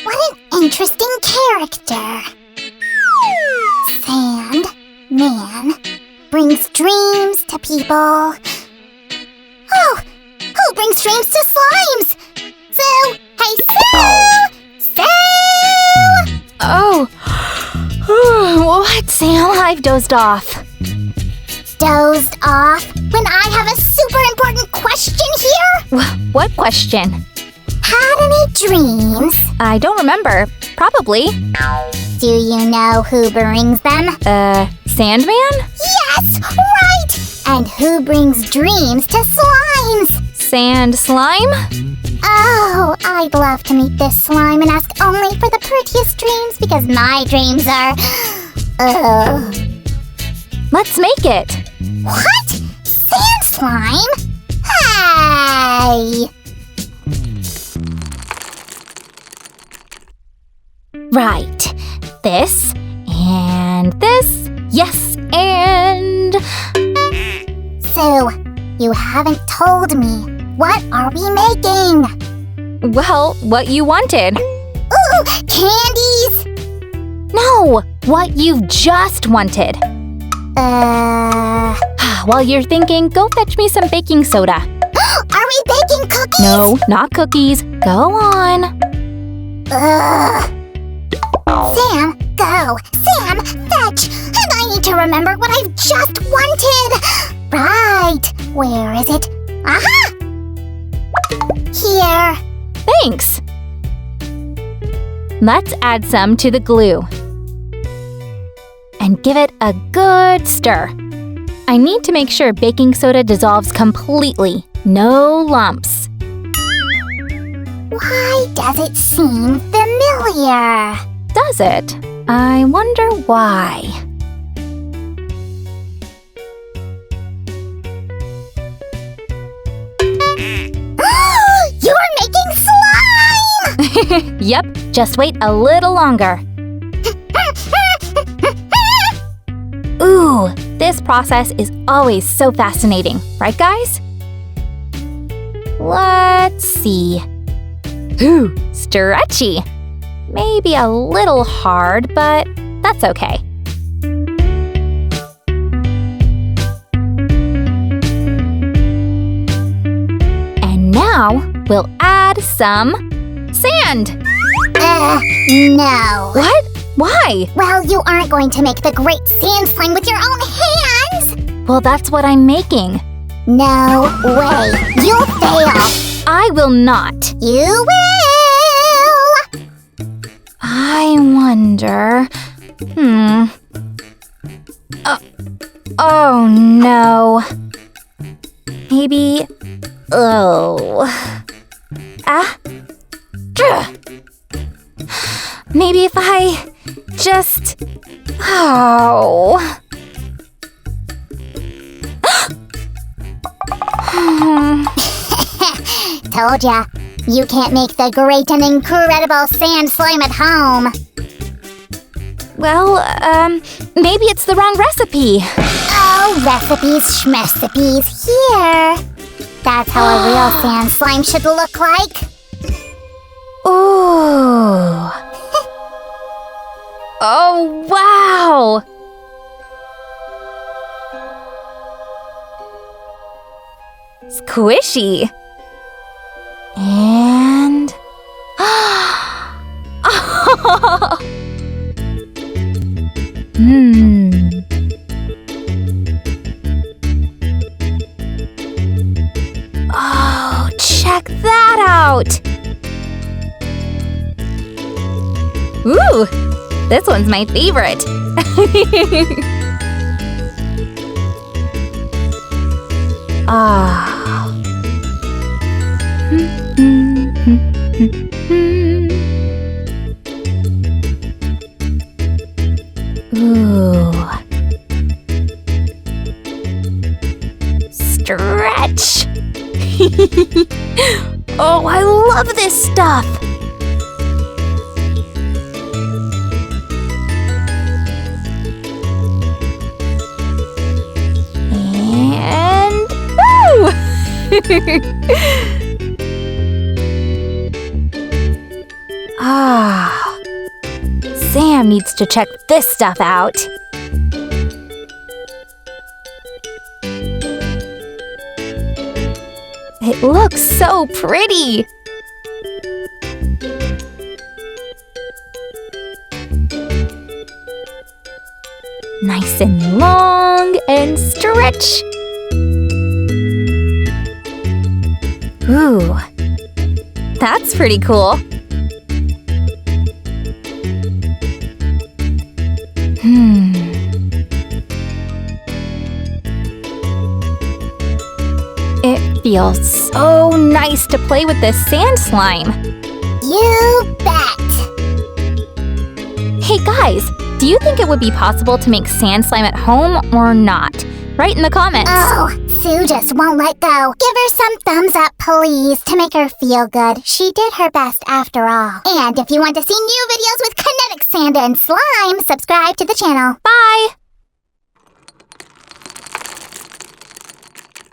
What an interesting character. Sand Man brings dreams to people. Oh, who brings dreams to slimes? Sue! Hey, Sue! Sue! Oh. What, Sam? I've dozed off. Dozed off when I have a super important question here? What question? Had any dreams? I don't remember. Probably. Do you know who brings them? Sandman? Yes, right! And who brings dreams to slimes? Sand slime? Oh, I'd love to meet this slime and ask only for the prettiest dreams because my dreams are... Let's make it. What? Sand slime? Hey! Right. This and this. Yes, and... Sue, you haven't told me. What are we making? Well, what you wanted. Ooh, candies! No, what you just wanted. While you're thinking, go fetch me some baking soda. Are we baking cookies? No, not cookies. Go on. Sam, go. Sam, fetch. And I need to remember what I've just wanted. Right. Where is it? Aha! Here. Thanks. Let's add some to the glue. And give it a good stir. I need to make sure baking soda dissolves completely. No lumps. Why does it seem familiar? Does it? I wonder why. You're making slime! Yep, just wait a little longer. Ooh, this process is always so fascinating, right guys? Let's see. Ooh, stretchy. Maybe a little hard, but that's okay. And now we'll add some sand. No. What? Why? Well, you aren't going to make the great sand slime with your own hands. Well, that's what I'm making. No way. You'll fail. I will not. You will. I wonder... Oh, no. Maybe... Maybe if I just... Told ya. You can't make the great and incredible sand slime at home. Well, maybe it's the wrong recipe. Oh, recipes, schmecipes, here. That's how a real sand slime should look like. Ooh. Oh, wow. Squishy. And... Oh, check that out! Ooh, this one's my favorite. Ooh. Stretch. Oh, I love this stuff. And woo! Ah. Sam needs to check this stuff out. It looks so pretty. Nice and long and stretch. Ooh, that's pretty cool. It feels so nice to play with this sand slime. You bet! Hey guys, do you think it would be possible to make sand slime at home or not? Write in the comments. Oh, Sue just won't let go. Give her some thumbs up, please, to make her feel good. She did her best after all. And if you want to see new videos with kinetic sand and slime, subscribe to the channel. Bye!